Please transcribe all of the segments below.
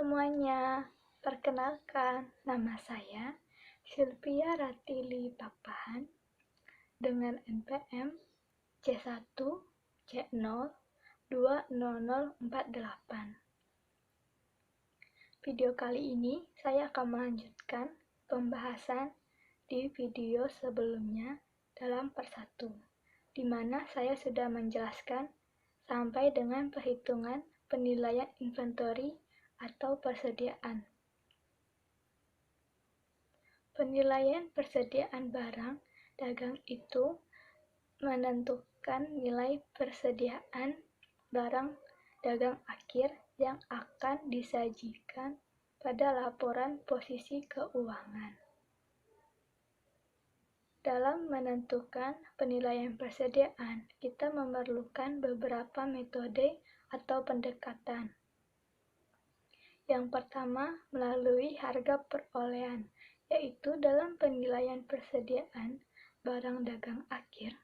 semuanya, perkenalkan nama saya Sylvia Ratili Papahan dengan NPM C1 C0 20048. Video kali ini saya akan melanjutkan pembahasan di video sebelumnya dalam part 1, di mana saya sudah menjelaskan sampai dengan perhitungan penilaian inventory atau persediaan. Penilaian persediaan barang dagang itu menentukan nilai persediaan barang dagang akhir yang akan disajikan pada laporan posisi keuangan. Dalam menentukan penilaian persediaan, kita memerlukan beberapa metode atau pendekatan. Yang pertama, melalui harga perolehan, yaitu dalam penilaian persediaan barang dagang akhir,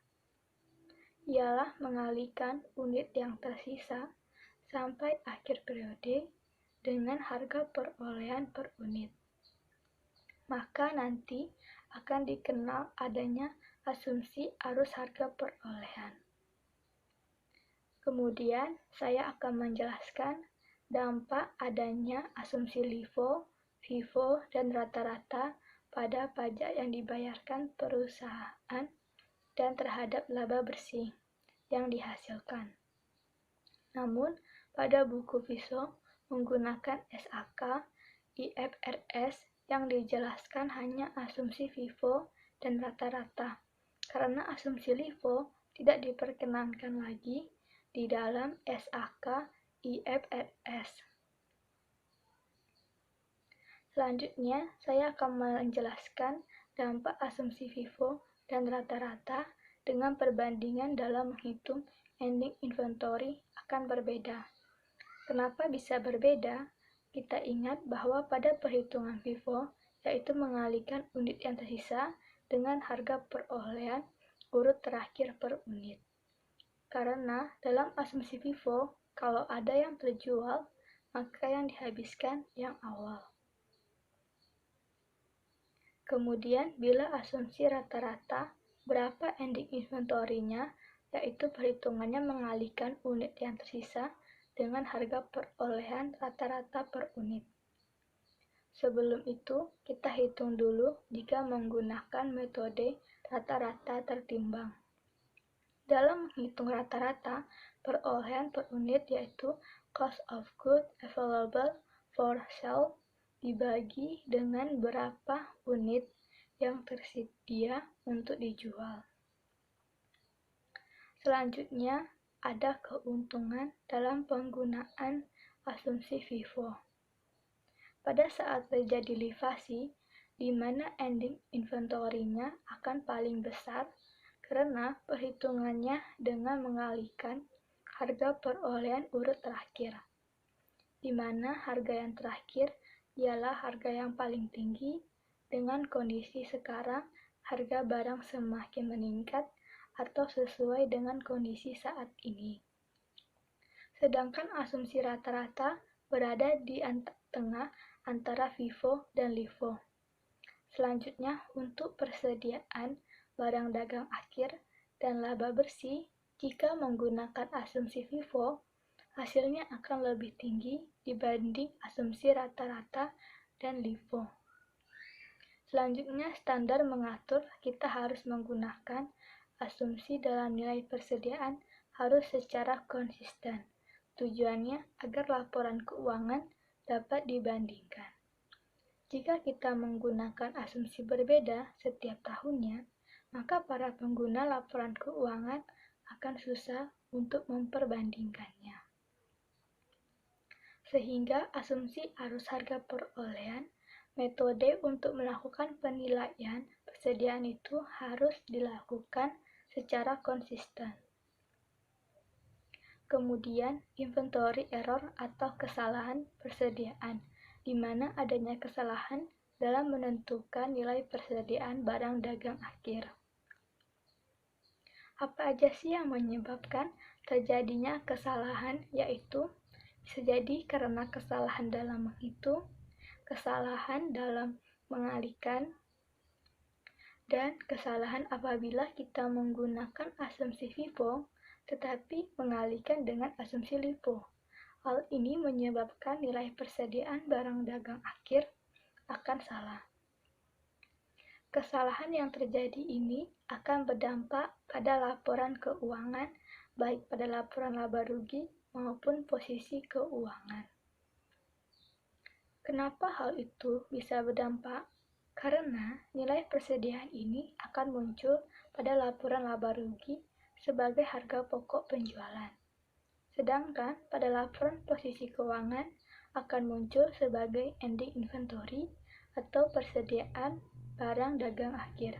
ialah mengalihkan unit yang tersisa sampai akhir periode dengan harga perolehan per unit. Maka nanti akan dikenal adanya asumsi arus harga perolehan. Kemudian saya akan menjelaskan dampak adanya asumsi LIFO, FIFO, dan rata-rata pada pajak yang dibayarkan perusahaan dan terhadap laba bersih yang dihasilkan. Namun, pada buku FISO menggunakan SAK, IFRS yang dijelaskan hanya asumsi FIFO dan rata-rata, karena asumsi LIFO tidak diperkenankan lagi di dalam SAK IFRS. Selanjutnya, saya akan menjelaskan dampak asumsi FIFO dan rata-rata dengan perbandingan dalam menghitung ending inventory akan berbeda. Kenapa bisa berbeda? Kita ingat bahwa pada perhitungan FIFO, yaitu mengalihkan unit yang tersisa dengan harga perolehan urut terakhir per unit. Karena dalam asumsi FIFO, kalau ada yang terjual, maka yang dihabiskan yang awal. Kemudian, bila asumsi rata-rata, berapa ending inventory-nya, yaitu perhitungannya mengalihkan unit yang tersisa dengan harga perolehan rata-rata per unit. Sebelum itu, kita hitung dulu jika menggunakan metode rata-rata tertimbang. Dalam menghitung rata-rata perolehan per unit, yaitu cost of goods available for sale dibagi dengan berapa unit yang tersedia untuk dijual. Selanjutnya, ada keuntungan dalam penggunaan asumsi FIFO. Pada saat terjadi lifasi, di mana ending inventory-nya akan paling besar karena perhitungannya dengan mengalihkan harga perolehan urut terakhir, di mana harga yang terakhir ialah harga yang paling tinggi. Dengan kondisi sekarang, harga barang semakin meningkat atau sesuai dengan kondisi saat ini. Sedangkan asumsi rata-rata berada di tengah antara FIFO dan LIFO. Selanjutnya, untuk persediaan barang dagang akhir dan laba bersih, jika menggunakan asumsi FIFO, hasilnya akan lebih tinggi dibanding asumsi rata-rata dan LIFO. Selanjutnya, standar mengatur kita harus menggunakan asumsi dalam nilai persediaan harus secara konsisten. Tujuannya agar laporan keuangan dapat dibandingkan. Jika kita menggunakan asumsi berbeda setiap tahunnya, maka para pengguna laporan keuangan akan susah untuk memperbandingkannya. Sehingga asumsi arus harga perolehan, metode untuk melakukan penilaian persediaan itu harus dilakukan secara konsisten. Kemudian, inventory error atau kesalahan persediaan, di mana adanya kesalahan dalam menentukan nilai persediaan barang dagang akhir. Apa aja sih yang menyebabkan terjadinya kesalahan, yaitu Bisa jadi karena kesalahan dalam menghitung, kesalahan dalam mengalihkan, dan kesalahan apabila kita menggunakan asumsi FIFO tetapi mengalihkan dengan asumsi LIFO. Hal ini menyebabkan nilai persediaan barang dagang akhir akan salah. Kesalahan yang terjadi ini akan berdampak pada laporan keuangan, baik pada laporan laba rugi maupun posisi keuangan. Kenapa hal itu bisa berdampak? Karena nilai persediaan ini akan muncul pada laporan laba rugi sebagai harga pokok penjualan. Sedangkan pada laporan posisi keuangan akan muncul sebagai ending inventory atau persediaan barang dagang akhir.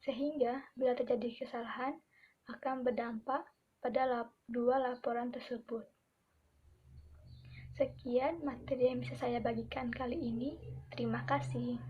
Sehingga bila terjadi kesalahan akan berdampak pada dua laporan tersebut. Sekian materi yang bisa saya bagikan kali ini. Terima kasih.